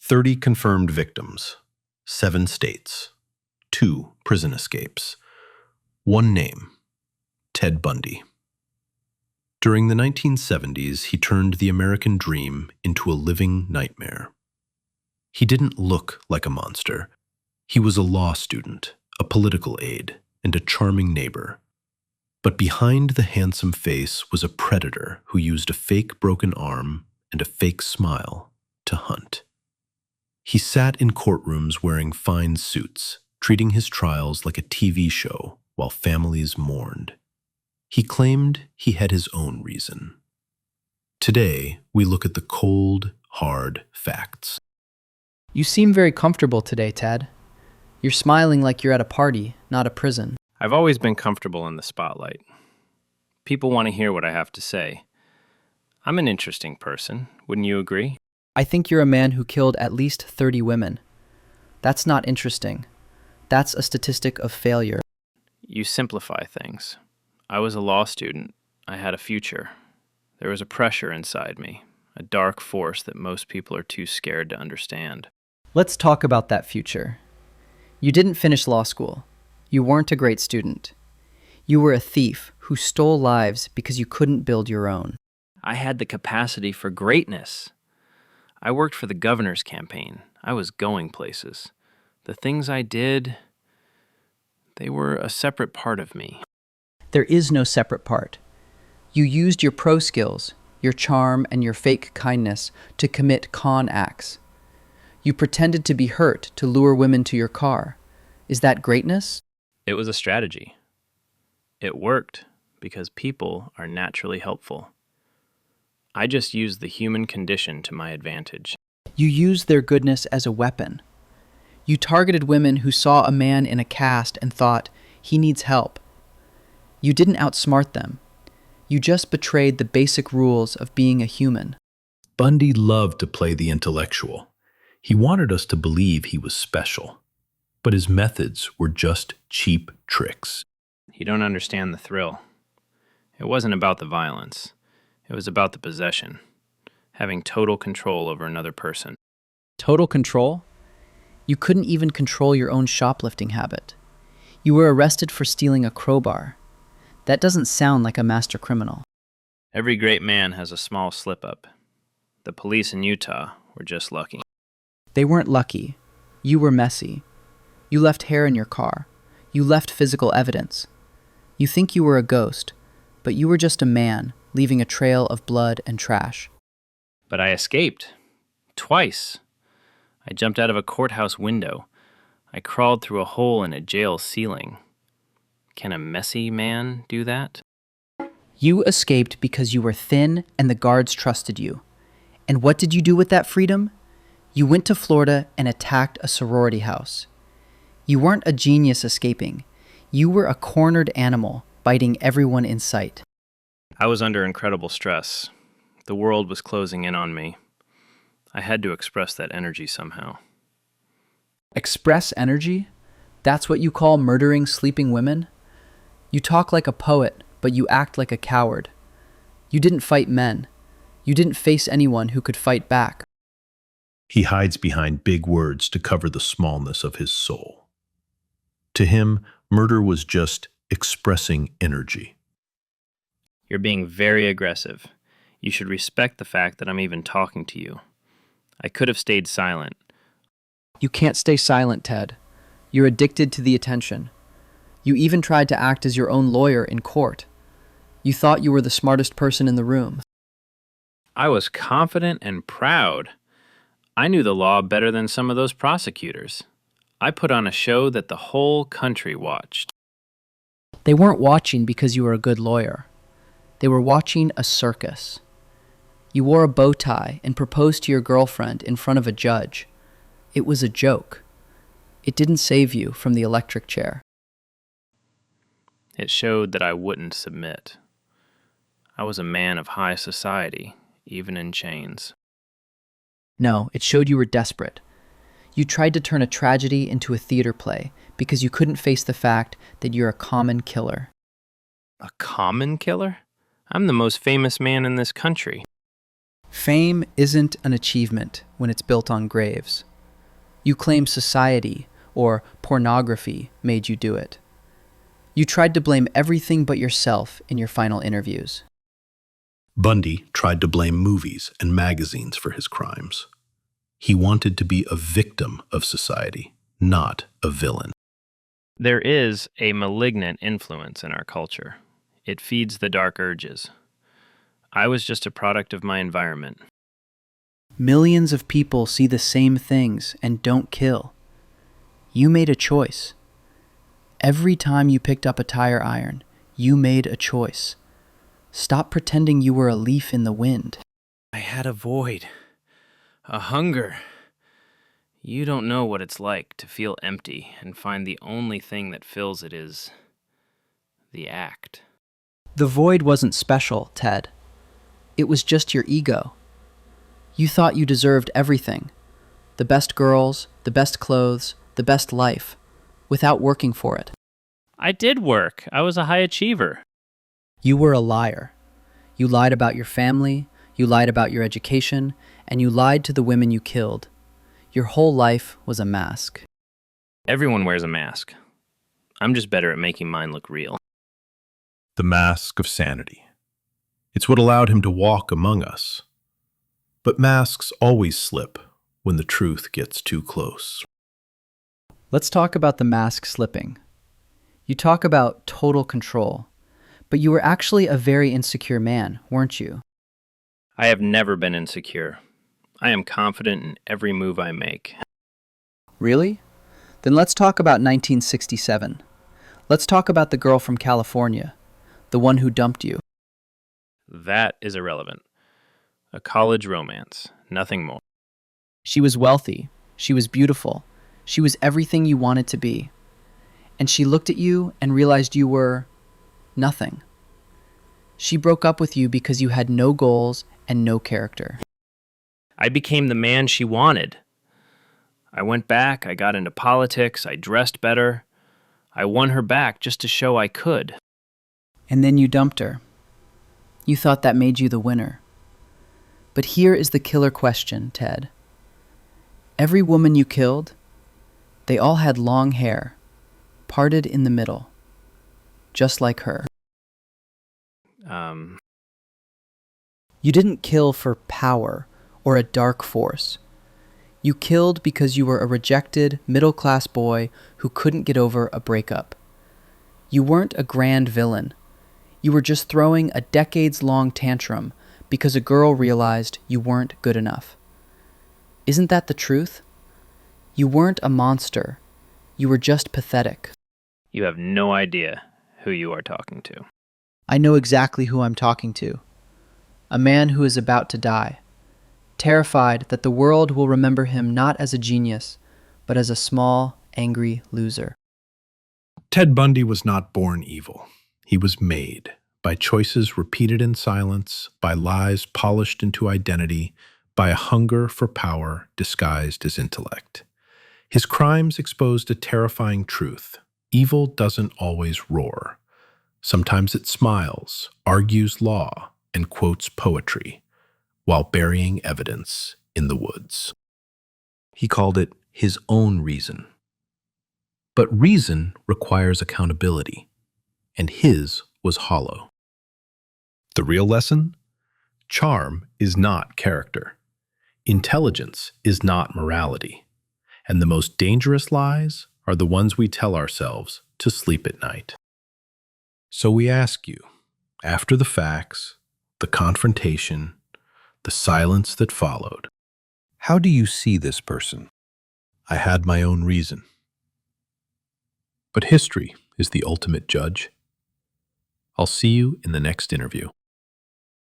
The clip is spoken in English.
30 confirmed victims, 7 states, 2 prison escapes, 1 name, Ted Bundy. During the 1970s, he turned the American dream into a living nightmare. He didn't look like a monster. He was a law student, a political aide, and a charming neighbor. But behind the handsome face was a predator who used a fake broken arm and a fake smile to hunt. He sat in courtrooms wearing fine suits, treating his trials like a TV show while families mourned. He claimed he had his own reason. Today, we look at the cold, hard facts. You seem very comfortable today, Ted. You're smiling like you're at a party, not a prison. I've always been comfortable in the spotlight. People want to hear what I have to say. I'm an interesting person, wouldn't you agree? I think you're a man who killed at least 30 women. That's not interesting. That's a statistic of failure. You simplify things. I was a law student. I had a future. There was a pressure inside me, a dark force that most people are too scared to understand. Let's talk about that future. You didn't finish law school. You weren't a great student. You were a thief who stole lives because you couldn't build your own. I had the capacity for greatness. I worked for the governor's campaign. I was going places. The things I did, they were a separate part of me. There is no separate part. You used your pro skills, your charm, and your fake kindness to commit con acts. You pretended to be hurt to lure women to your car. Is that greatness? It was a strategy. It worked because people are naturally helpful. I just used the human condition to my advantage. You used their goodness as a weapon. You targeted women who saw a man in a cast and thought, he needs help. You didn't outsmart them. You just betrayed the basic rules of being a human. Bundy loved to play the intellectual. He wanted us to believe he was special. But his methods were just cheap tricks. You don't understand the thrill. It wasn't about the violence. It was about the possession, having total control over another person. Total control? You couldn't even control your own shoplifting habit. You were arrested for stealing a crowbar. That doesn't sound like a master criminal. Every great man has a small slip-up. The police in Utah were just lucky. They weren't lucky. You were messy. You left hair in your car. You left physical evidence. You think you were a ghost, but you were just a man leaving a trail of blood and trash. But I escaped. Twice. I jumped out of a courthouse window. I crawled through a hole in a jail ceiling. Can a messy man do that? You escaped because you were thin and the guards trusted you. And what did you do with that freedom? You went to Florida and attacked a sorority house. You weren't a genius escaping. You were a cornered animal biting everyone in sight. I was under incredible stress. The world was closing in on me. I had to express that energy somehow. Express energy? That's what you call murdering sleeping women? You talk like a poet, but you act like a coward. You didn't fight men. You didn't face anyone who could fight back. He hides behind big words to cover the smallness of his soul. To him, murder was just expressing energy. You're being very aggressive. You should respect the fact that I'm even talking to you. I could have stayed silent. You can't stay silent, Ted. You're addicted to the attention. You even tried to act as your own lawyer in court. You thought you were the smartest person in the room. I was confident and proud. I knew the law better than some of those prosecutors. I put on a show that the whole country watched. They weren't watching because you were a good lawyer. They were watching a circus. You wore a bow tie and proposed to your girlfriend in front of a judge. It was a joke. It didn't save you from the electric chair. It showed that I wouldn't submit. I was a man of high society, even in chains. No, it showed you were desperate. You tried to turn a tragedy into a theater play because you couldn't face the fact that you're a common killer. A common killer? I'm the most famous man in this country. Fame isn't an achievement when it's built on graves. You claim society or pornography made you do it. You tried to blame everything but yourself in your final interviews. Bundy tried to blame movies and magazines for his crimes. He wanted to be a victim of society, not a villain. There is a malignant influence in our culture. It feeds the dark urges. I was just a product of my environment. Millions of people see the same things and don't kill. You made a choice. Every time you picked up a tire iron, you made a choice. Stop pretending you were a leaf in the wind. I had a void, a hunger. You don't know what it's like to feel empty and find the only thing that fills it is the act. The void wasn't special, Ted. It was just your ego. You thought you deserved everything. The best girls, the best clothes, the best life, without working for it. I did work. I was a high achiever. You were a liar. You lied about your family, you lied about your education, and you lied to the women you killed. Your whole life was a mask. Everyone wears a mask. I'm just better at making mine look real. The mask of sanity. It's what allowed him to walk among us. But masks always slip when the truth gets too close. Let's talk about the mask slipping. You talk about total control, but you were actually a very insecure man, weren't you? I have never been insecure. I am confident in every move I make. Really? Then let's talk about 1967. Let's talk about the girl from California, the one who dumped you. That is irrelevant. A college romance, nothing more. She was wealthy. She was beautiful. She was everything you wanted to be. And she looked at you and realized you were nothing. She broke up with you because you had no goals and no character. I became the man she wanted. I went back, I got into politics, I dressed better. I won her back just to show I could. And then you dumped her. You thought that made you the winner. But here is the killer question, Ted. Every woman you killed, they all had long hair, parted in the middle, just like her. You didn't kill for power or a dark force. You killed because you were a rejected, middle-class boy who couldn't get over a breakup. You weren't a grand villain. You were just throwing a decades-long tantrum because a girl realized you weren't good enough. Isn't that the truth? You weren't a monster. You were just pathetic. You have no idea who you are talking to. I know exactly who I'm talking to. A man who is about to die, terrified that the world will remember him not as a genius, but as a small, angry loser. Ted Bundy was not born evil. He was made by choices repeated in silence, by lies polished into identity, by a hunger for power disguised as intellect. His crimes exposed a terrifying truth. Evil doesn't always roar. Sometimes it smiles, argues law, and quotes poetry, while burying evidence in the woods. He called it his own reason. But reason requires accountability, and his was hollow. The real lesson? Charm is not character. Intelligence is not morality. And the most dangerous lies are the ones we tell ourselves to sleep at night. So we ask you, after the facts, the confrontation, the silence that followed, how do you see this person? I had my own reason. But history is the ultimate judge. I'll see you in the next interview.